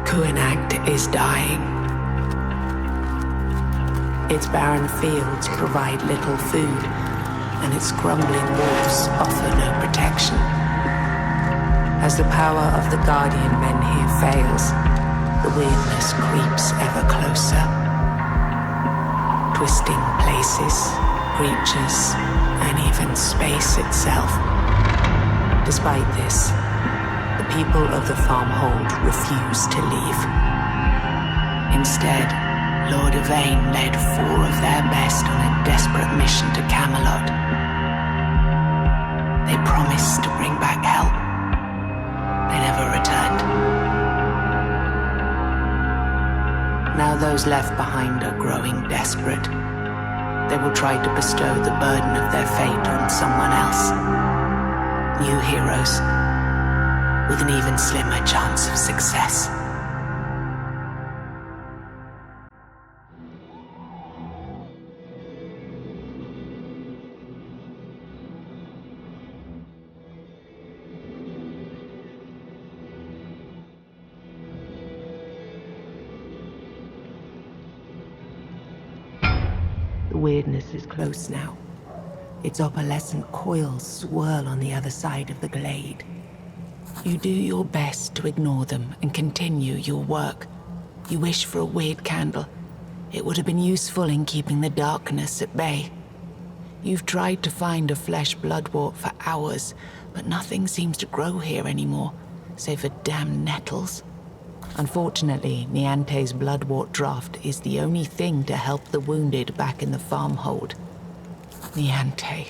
Kuanact is dying. Its barren fields provide little food, and its crumbling walls offer no protection. As the power of the Guardian Menhir fails, the weirdness creeps ever closer. Twisting places, creatures, and even space itself. Despite this, the people of the farmhold refuse to leave. Instead, Lord Yvain led 4 of their best on a desperate mission to Camelot. They promised to bring back help. They never returned. Now those left behind are growing desperate. They will try to bestow the burden of their fate on someone else. New heroes, with an even slimmer chance of success. The weirdness is close now. Its opalescent coils swirl on the other side of the glade. You do your best to ignore them and continue your work. You wish for a weird candle. It would have been useful in keeping the darkness at bay. You've tried to find a flesh bloodwort for hours, but nothing seems to grow here anymore, save for damn nettles. Unfortunately, Niante's bloodwort draft is the only thing to help the wounded back in the farmhold. Niante.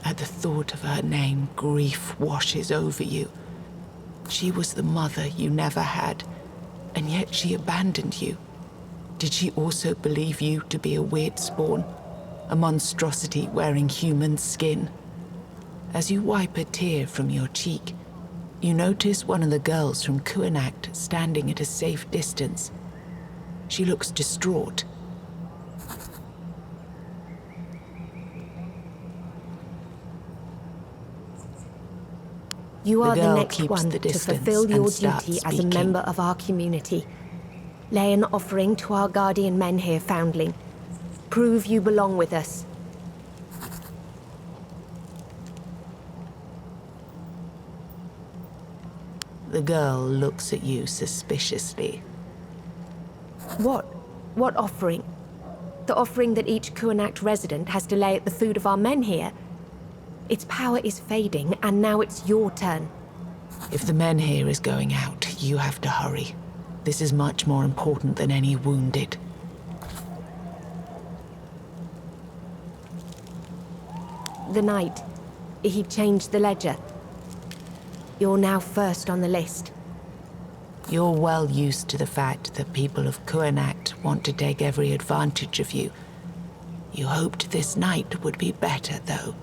At the thought of her name, grief washes over you. She was the mother you never had, and yet she abandoned you. Did she also believe you to be a weird spawn? A monstrosity wearing human skin? As you wipe a tear from your cheek, you notice one of the girls from Kuanact standing at a safe distance. She looks distraught. You are the next one to fulfill your duty as a member of our community. Lay an offering to our Guardian Menhir foundling. Prove you belong with us. The girl looks at you suspiciously. What? What offering? The offering that each Kuanact resident has to lay at the foot of our Menhir? Its power is fading, and now it's your turn. If the Menhir is going out, you have to hurry. This is much more important than any wounded. The knight. He changed the ledger. You're now first on the list. You're well used to the fact that people of Kuanact want to take every advantage of you. You hoped this night would be better, though.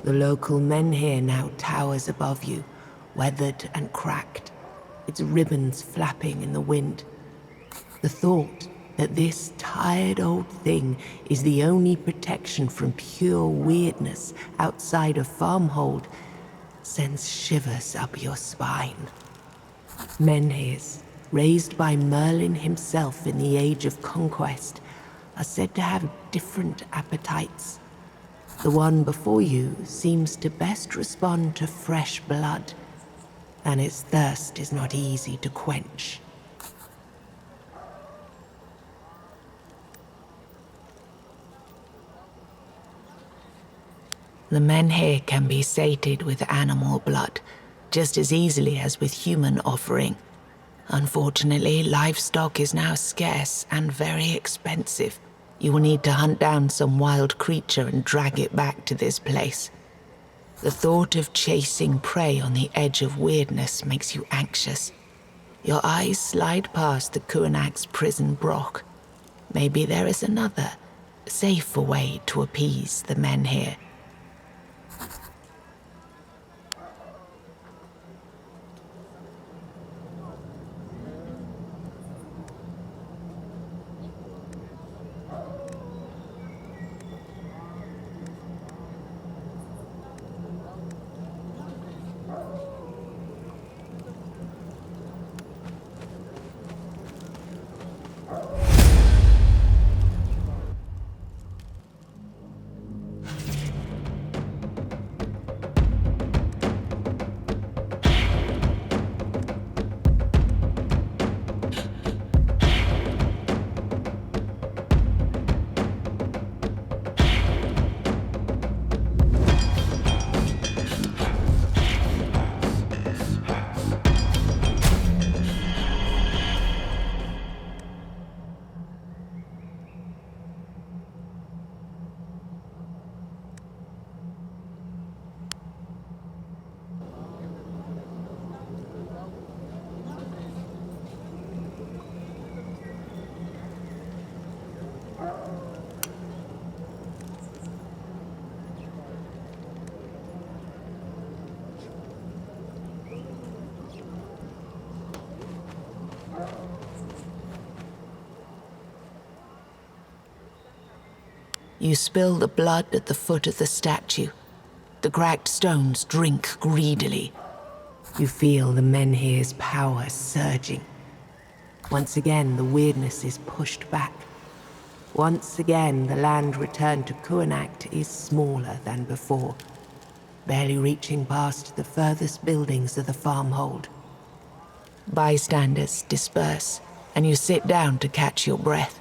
The local Menhir now towers above you, weathered and cracked, its ribbons flapping in the wind. The thought that this tired old thing is the only protection from pure weirdness outside of farmhold sends shivers up your spine. Menhirs, raised by Merlin himself in the Age of Conquest, are said to have different appetites. The one before you seems to best respond to fresh blood, and its thirst is not easy to quench. The Menhir can be sated with animal blood, just as easily as with human offering. Unfortunately, livestock is now scarce and very expensive. You will need to hunt down some wild creature and drag it back to this place. The thought of chasing prey on the edge of weirdness makes you anxious. Your eyes slide past the Kuanak's prison broch. Maybe there is another, safer way to appease the men here. You spill the blood at the foot of the statue. The cracked stones drink greedily. You feel the Menhir's power surging. Once again, the weirdness is pushed back. Once again, the land returned to Kuanacht is smaller than before, barely reaching past the furthest buildings of the farmhold. Bystanders disperse, and you sit down to catch your breath.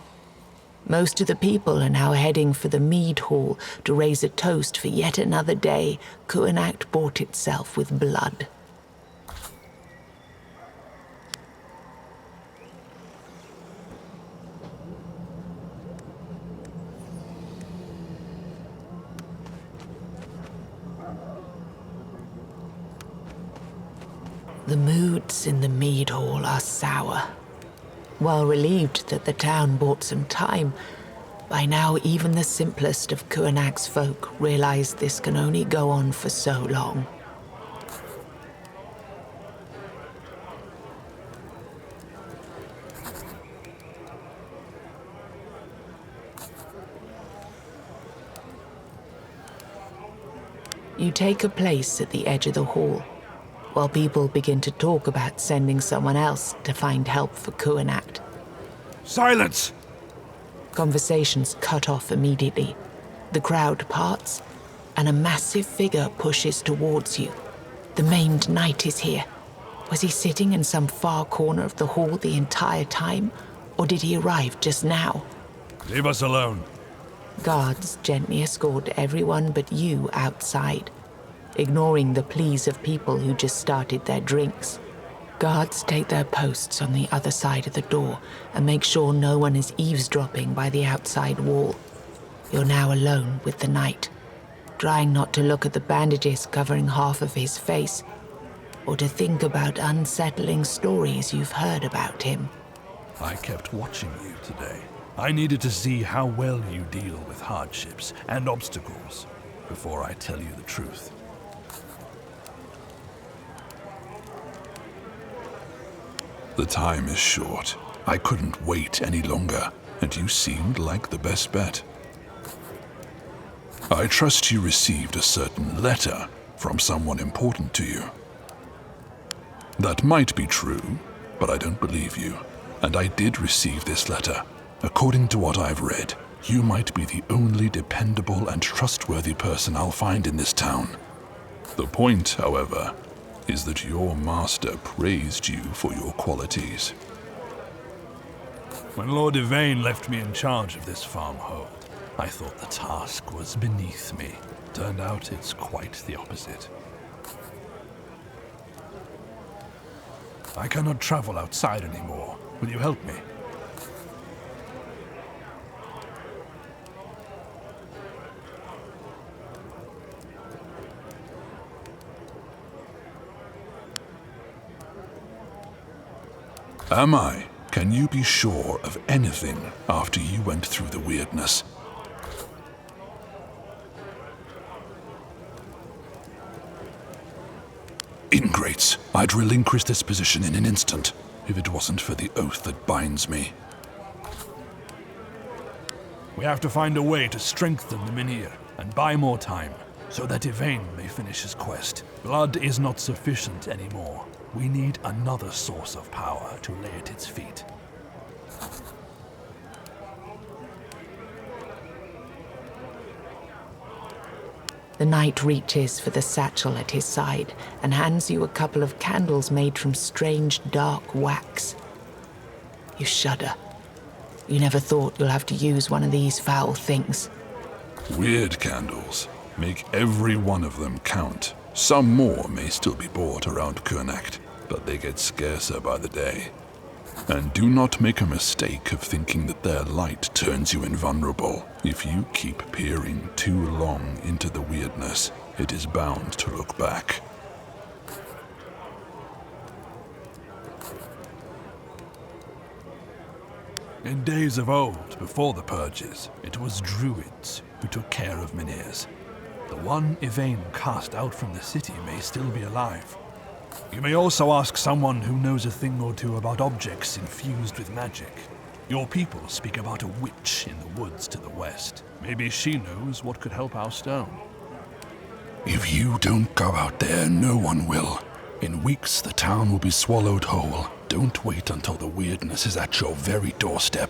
Most of the people are now heading for the mead hall to raise a toast for yet another day Kuanacht bought itself with blood. The moods in the mead hall are sour. While relieved that the town bought some time, by now even the simplest of Kuanak's folk realize this can only go on for so long. You take a place at the edge of the hall, while people begin to talk about sending someone else to find help for Kuanacht. Silence! Conversations cut off immediately. The crowd parts, and a massive figure pushes towards you. The maimed knight is here. Was he sitting in some far corner of the hall the entire time, or did he arrive just now? Leave us alone. Guards gently escort everyone but you outside, ignoring the pleas of people who just started their drinks. Guards take their posts on the other side of the door and make sure no one is eavesdropping by the outside wall. You're now alone with the knight, trying not to look at the bandages covering half of his face, or to think about unsettling stories you've heard about him. I kept watching you today. I needed to see how well you deal with hardships and obstacles before I tell you the truth. The time is short. I couldn't wait any longer, and you seemed like the best bet. I trust you received a certain letter from someone important to you. That might be true, but I don't believe you. And I did receive this letter. According to what I've read, you might be the only dependable and trustworthy person I'll find in this town. The point, however, is that your master praised you for your qualities. When Lord Yvain left me in charge of this farmhold, I thought the task was beneath me. Turned out it's quite the opposite. I cannot travel outside anymore. Will you help me? Am I? Can you be sure of anything after you went through the weirdness? Ingrates, I'd relinquish this position in an instant, if it wasn't for the oath that binds me. We have to find a way to strengthen the Menhir and buy more time, so that Yvain may finish his quest. Blood is not sufficient anymore. We need another source of power to lay at its feet. The knight reaches for the satchel at his side and hands you a couple of candles made from strange dark wax. You shudder. You never thought you'll have to use one of these foul things. Weird candles. Make every one of them count. Some more may still be bought around Kurnacht, but they get scarcer by the day. And do not make a mistake of thinking that their light turns you invulnerable. If you keep peering too long into the weirdness, it is bound to look back. In days of old, before the purges, it was druids who took care of Menhirs. The one Yvain cast out from the city may still be alive. You may also ask someone who knows a thing or two about objects infused with magic. Your people speak about a witch in the woods to the west. Maybe she knows what could help our stone. If you don't go out there, no one will. In weeks, the town will be swallowed whole. Don't wait until the weirdness is at your very doorstep.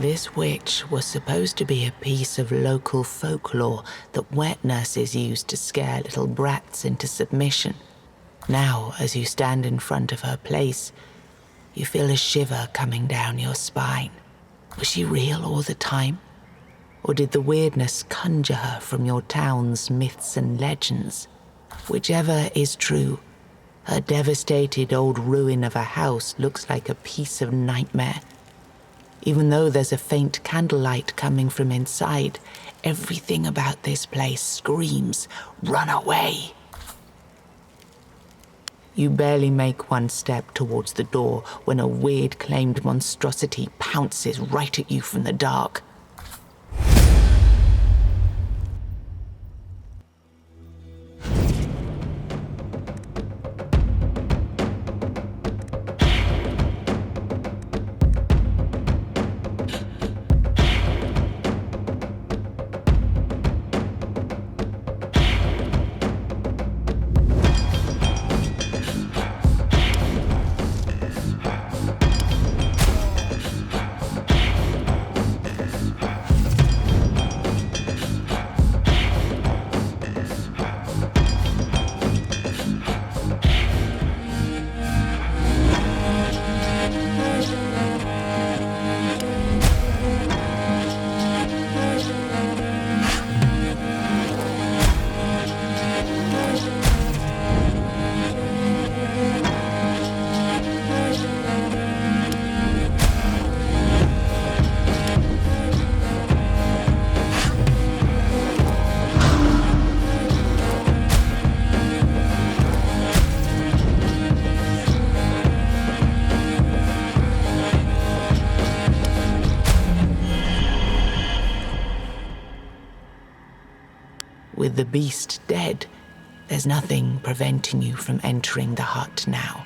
This witch was supposed to be a piece of local folklore that wet nurses used to scare little brats into submission. Now, as you stand in front of her place, you feel a shiver coming down your spine. Was she real all the time? Or did the weirdness conjure her from your town's myths and legends? Whichever is true, her devastated old ruin of a house looks like a piece of nightmare. Even though there's a faint candlelight coming from inside, everything about this place screams, "Run away!" You barely make one step towards the door when a weird-claimed monstrosity pounces right at you from the dark. With the beast dead, there's nothing preventing you from entering the hut now.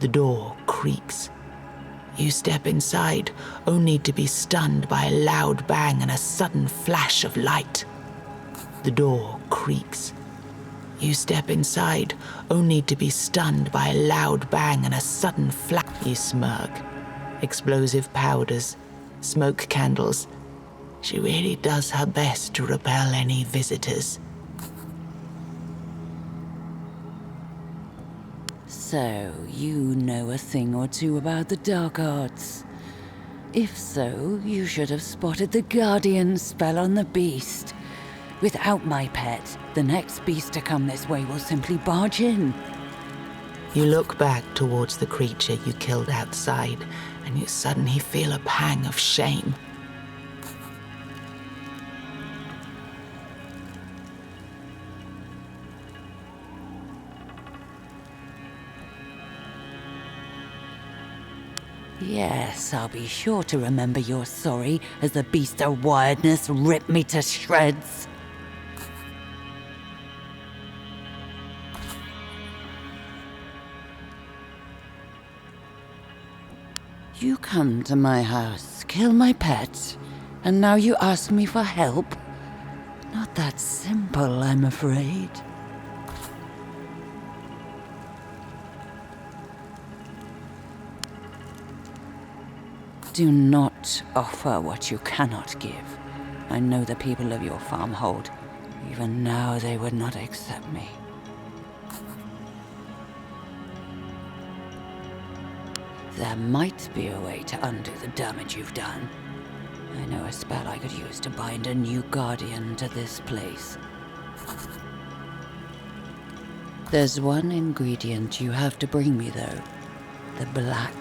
The door creaks. You step inside, only to be stunned by a loud bang and a sudden flash of light. The door creaks. You step inside, only to be stunned by a loud bang and a sudden flash. You smirk. Explosive powders, smoke candles. She really does her best to repel any visitors. So, you know a thing or two about the dark arts. If so, you should have spotted the Guardian spell on the beast. Without my pet, the next beast to come this way will simply barge in. You look back towards the creature you killed outside, and you suddenly feel a pang of shame. Yes, I'll be sure to remember you're sorry as the beast of wiredness ripped me to shreds. You come to my house, kill my pet, and now you ask me for help? Not that simple, I'm afraid. Do not offer what you cannot give. I know the people of your farmhold. Even now they would not accept me. There might be a way to undo the damage you've done. I know a spell I could use to bind a new guardian to this place. There's one ingredient you have to bring me, though. The black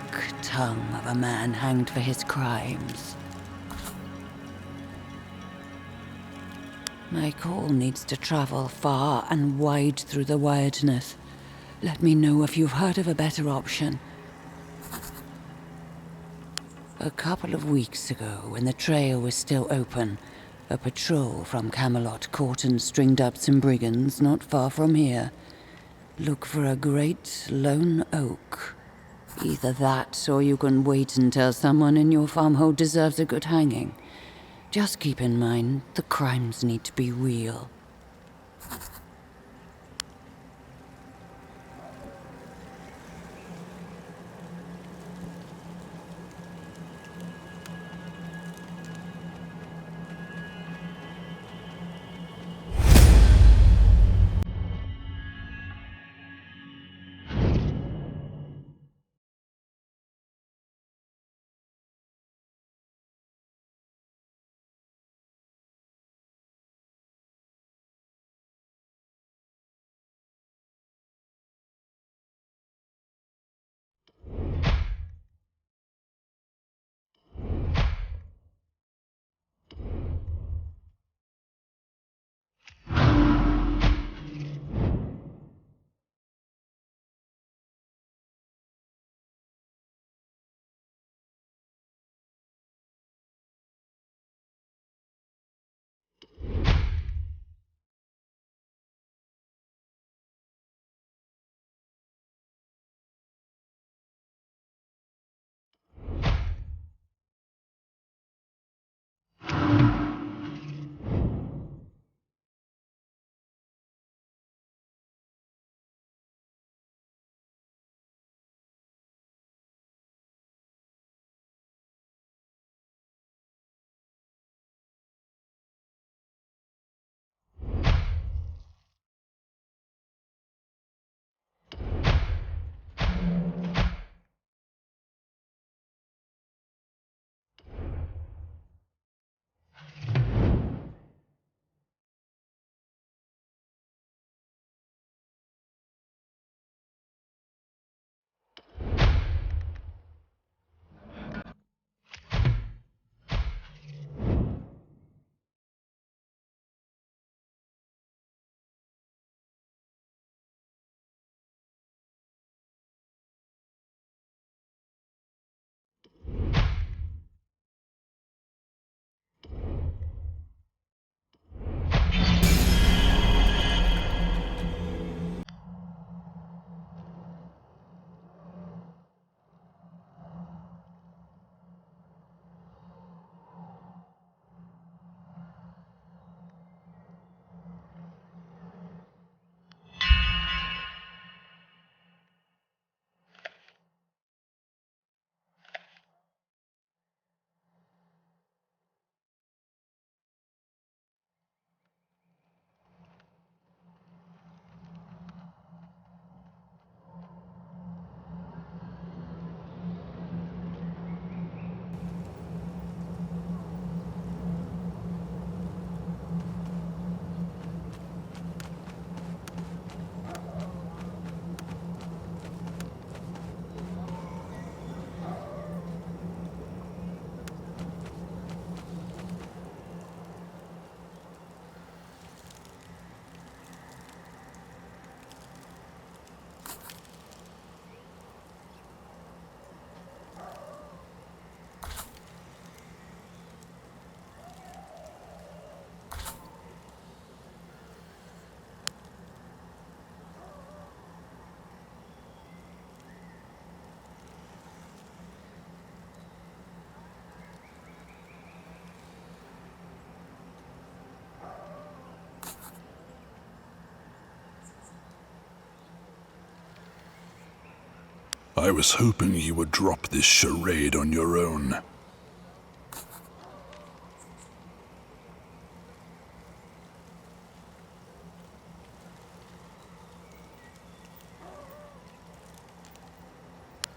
tongue of a man hanged for his crimes. My call needs to travel far and wide through the wiredness. Let me know if you've heard of a better option. A couple of weeks ago, when the trail was still open, a patrol from Camelot caught and stringed up some brigands not far from here. Look for a great lone oak. Either that, or you can wait until someone in your farmhold deserves a good hanging. Just keep in mind, the crimes need to be real. I was hoping you would drop this charade on your own.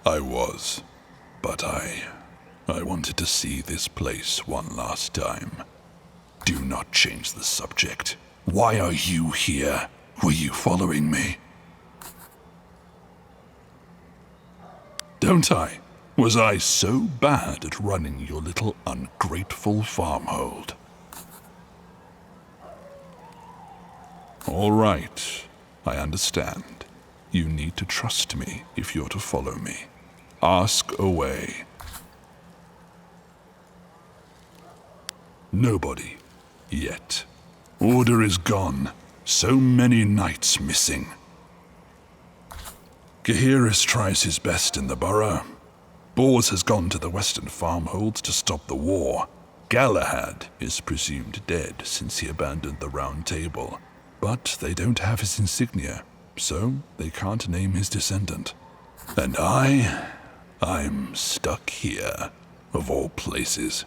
I was, but I wanted to see this place one last time. Do not change the subject. Why are you here? Were you following me? Don't I? Was I so bad at running your little ungrateful farmhold? All right, I understand. You need to trust me if you're to follow me. Ask away. Nobody. Yet. Order is gone. So many knights missing. Gaheris tries his best in the borough. Bors has gone to the western farmholds to stop the war. Galahad is presumed dead since he abandoned the Round Table, but they don't have his insignia, so they can't name his descendant. And I'm stuck here, of all places.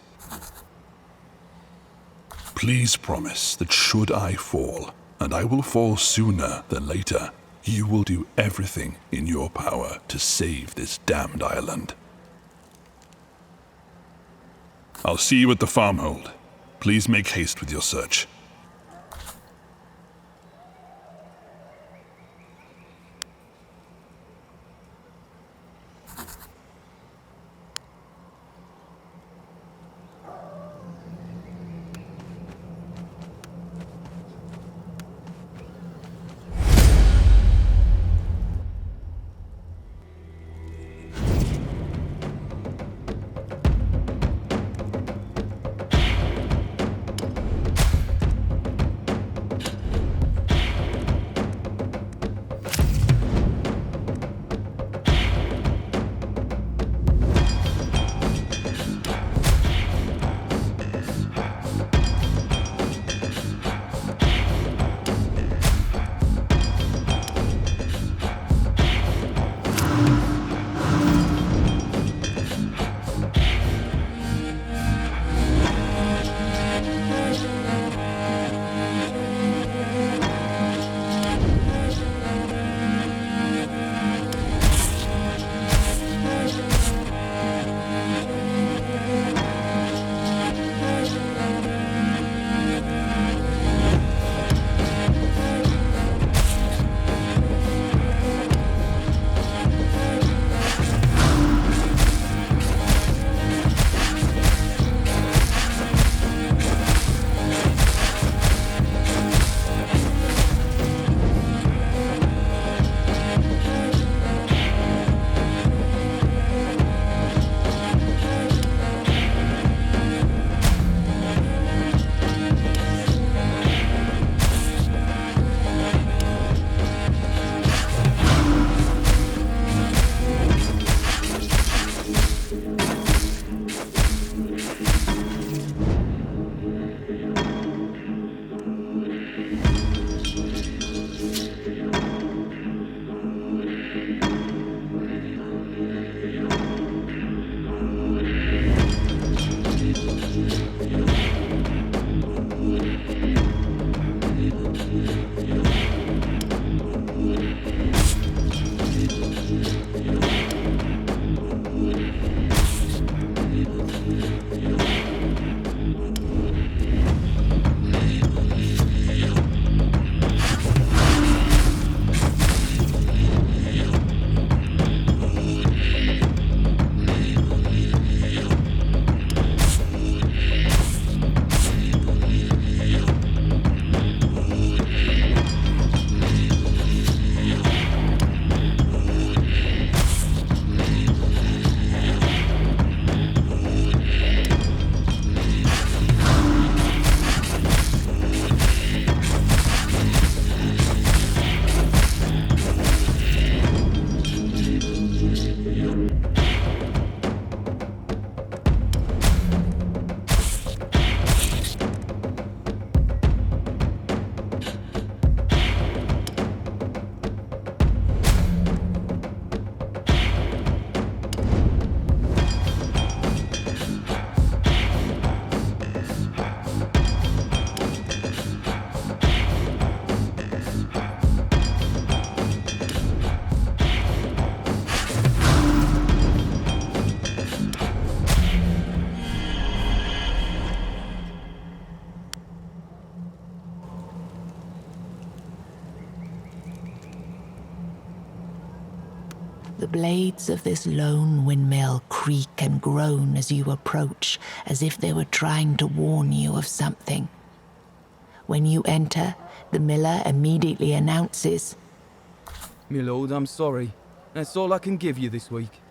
Please promise that should I fall, and I will fall sooner than later, you will do everything in your power to save this damned island. I'll see you at the farmhold. Please make haste with your search. The blades of this lone windmill creak and groan as you approach, as if they were trying to warn you of something. When you enter, the miller immediately announces, "My lord, I'm sorry. That's all I can give you this week."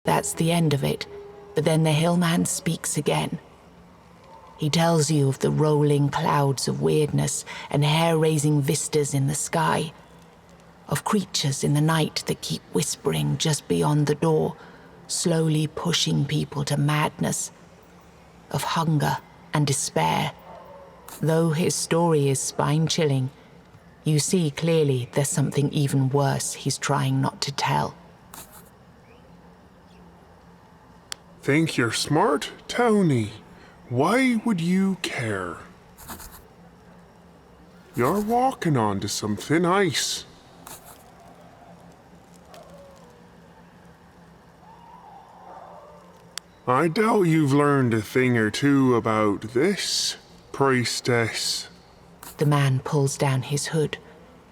That's the end of it, but then the hillman speaks again. He tells you of the rolling clouds of weirdness and hair-raising vistas in the sky, of creatures in the night that keep whispering just beyond the door, slowly pushing people to madness, of hunger and despair. Though his story is spine-chilling, you see clearly there's something even worse he's trying not to tell. Think you're smart, Tony? Why would you care? You're walking onto some thin ice. I doubt you've learned a thing or two about this, priestess. The man pulls down his hood,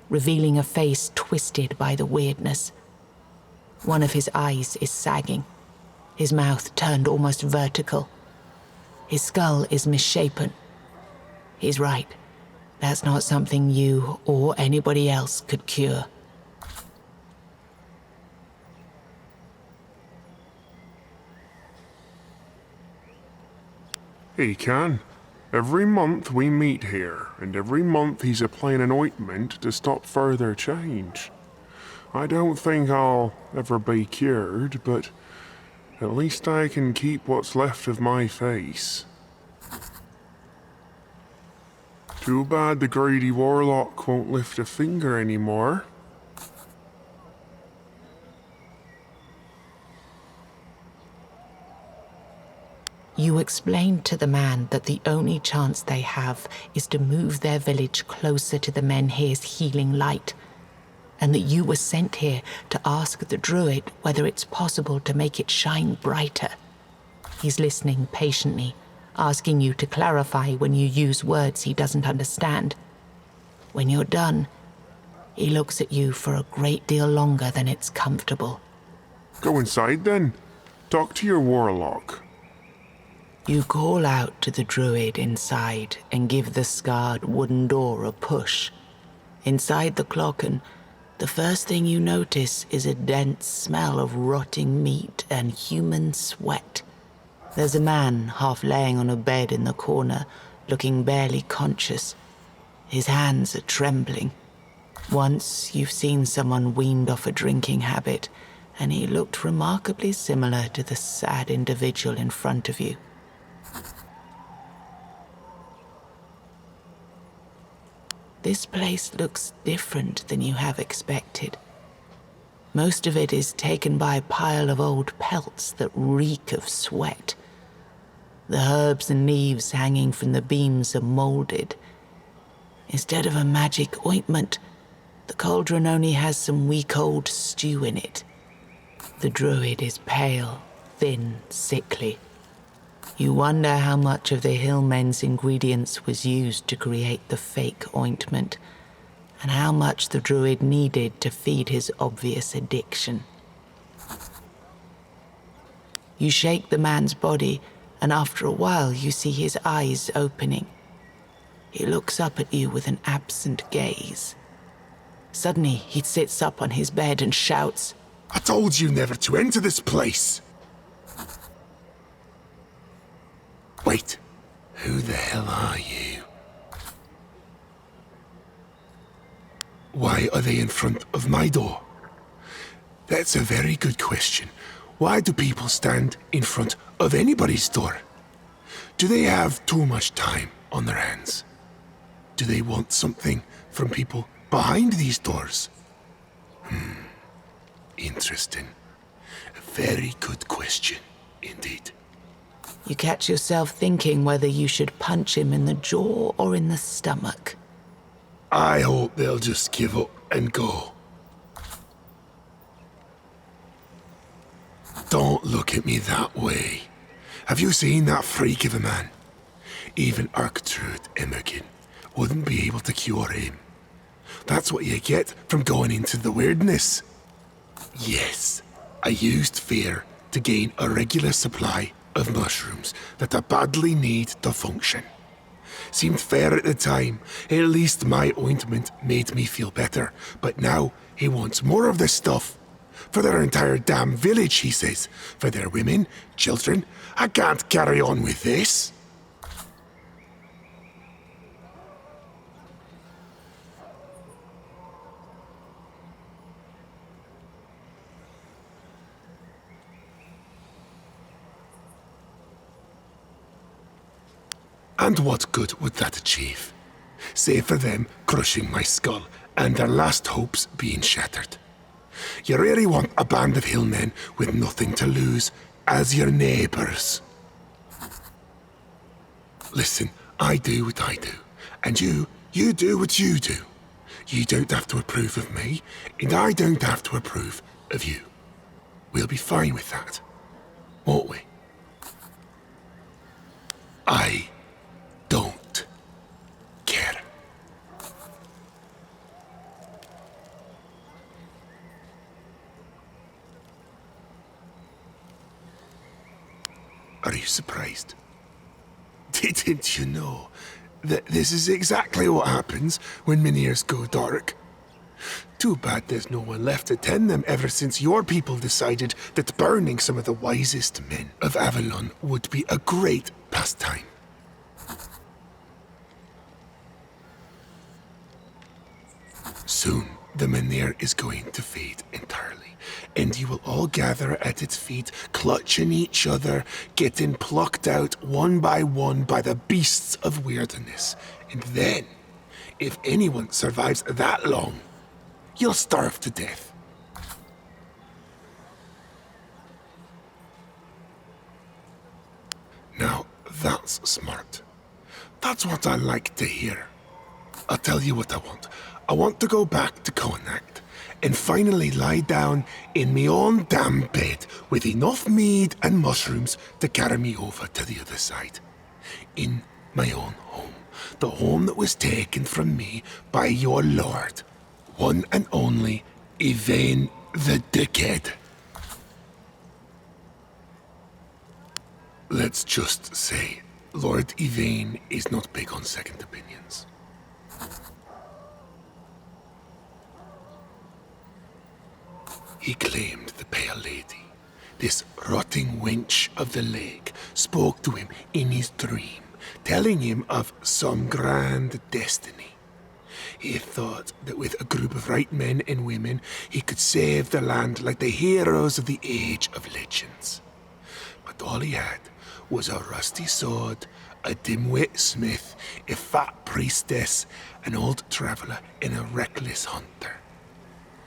revealing a face twisted by the weirdness. One of his eyes is sagging, his mouth turned almost vertical. His skull is misshapen. He's right. That's not something you or anybody else could cure. He can. Every month we meet here, and every month he's applying an ointment to stop further change. I don't think I'll ever be cured, but at least I can keep what's left of my face. Too bad the greedy warlock won't lift a finger anymore. You explained to the man that the only chance they have is to move their village closer to the Menhirs' healing light, and that you were sent here to ask the druid whether it's possible to make it shine brighter. He's listening patiently, asking you to clarify when you use words he doesn't understand. When you're done, he looks at you for a great deal longer than it's comfortable. Go inside then. Talk to your warlock. You call out to the druid inside and give the scarred wooden door a push. Inside the clocken, the first thing you notice is a dense smell of rotting meat and human sweat. There's a man half laying on a bed in the corner, looking barely conscious. His hands are trembling. Once you've seen someone weaned off a drinking habit, and he looked remarkably similar to the sad individual in front of you. This place looks different than you have expected. Most of it is taken by a pile of old pelts that reek of sweat. The herbs and leaves hanging from the beams are molded. Instead of a magic ointment, the cauldron only has some weak old stew in it. The druid is pale, thin, sickly. You wonder how much of the hillmen's ingredients was used to create the fake ointment, and how much the druid needed to feed his obvious addiction. You shake the man's body, and after a while you see his eyes opening. He looks up at you with an absent gaze. Suddenly, he sits up on his bed and shouts, "I told you never to enter this place!" Wait, who the hell are you? Why are they in front of my door? That's a very good question. Why do people stand in front of anybody's door? Do they have too much time on their hands? Do they want something from people behind these doors? Interesting. A very good question, indeed. You catch yourself thinking whether you should punch him in the jaw or in the stomach. I hope they'll just give up and go. Don't look at me that way. Have you seen that freak of a man? Even Arthurian Imogen wouldn't be able to cure him. That's what you get from going into the weirdness. Yes, I used fear to gain a regular supply of mushrooms that I badly need to function. Seemed fair at the time. At least my ointment made me feel better. But now he wants more of this stuff. For their entire damn village, he says. For their women, children. I can't carry on with this. And what good would that achieve? Save for them crushing my skull and their last hopes being shattered. You really want a band of hillmen with nothing to lose as your neighbours. Listen, I do what I do, and you do what you do. You don't have to approve of me, and I don't have to approve of you. We'll be fine with that, won't we? I don't care. Are you surprised? Didn't you know that this is exactly what happens when Menhirs go dark? Too bad there's no one left to tend them ever since your people decided that burning some of the wisest men of Avalon would be a great pastime. Soon, the Menhir is going to fade entirely, and you will all gather at its feet, clutching each other, getting plucked out one by the beasts of wilderness. And then, if anyone survives that long, you'll starve to death. Now, that's smart. That's what I like to hear. I'll tell you what I want. I want to go back to Connacht and finally lie down in me own damn bed with enough mead and mushrooms to carry me over to the other side. In my own home. The home that was taken from me by your lord. One and only Yvain the Dickhead. Let's just say, Lord Yvain is not big on second opinions. He claimed the Pale Lady, this rotting wench of the lake, spoke to him in his dream, telling him of some grand destiny. He thought that with a group of right men and women, he could save the land like the heroes of the Age of Legends. But all he had was a rusty sword, a dim-wit smith, a fat priestess, an old traveller, and a reckless hunter.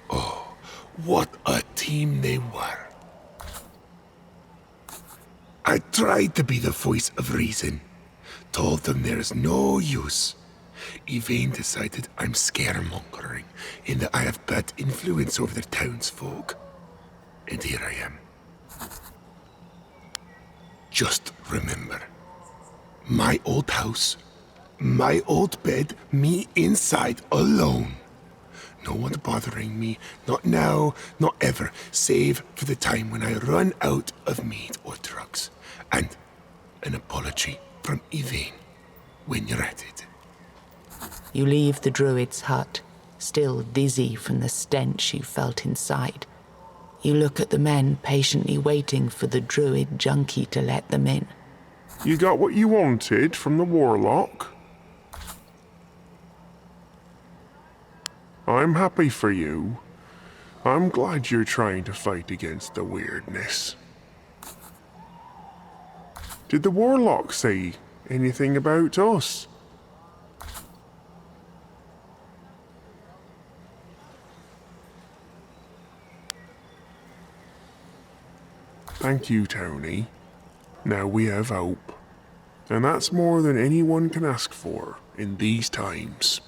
Oh, what a team they were. I tried to be the voice of reason, told them there is no use. Yvain decided I'm scaremongering and that I have bad influence over the townsfolk. And here I am. Just remember, my old house, my old bed, me inside alone. No one bothering me, not now, not ever, save for the time when I run out of meat or drugs. And an apology from Yvain when you're at it. You leave the druid's hut, still dizzy from the stench you felt inside. You look at the men patiently waiting for the druid junkie to let them in. You got what you wanted from the warlock? I'm happy for you. I'm glad you're trying to fight against the weirdness. Did the warlock say anything about us? Thank you, Tony. Now we have hope. And that's more than anyone can ask for in these times.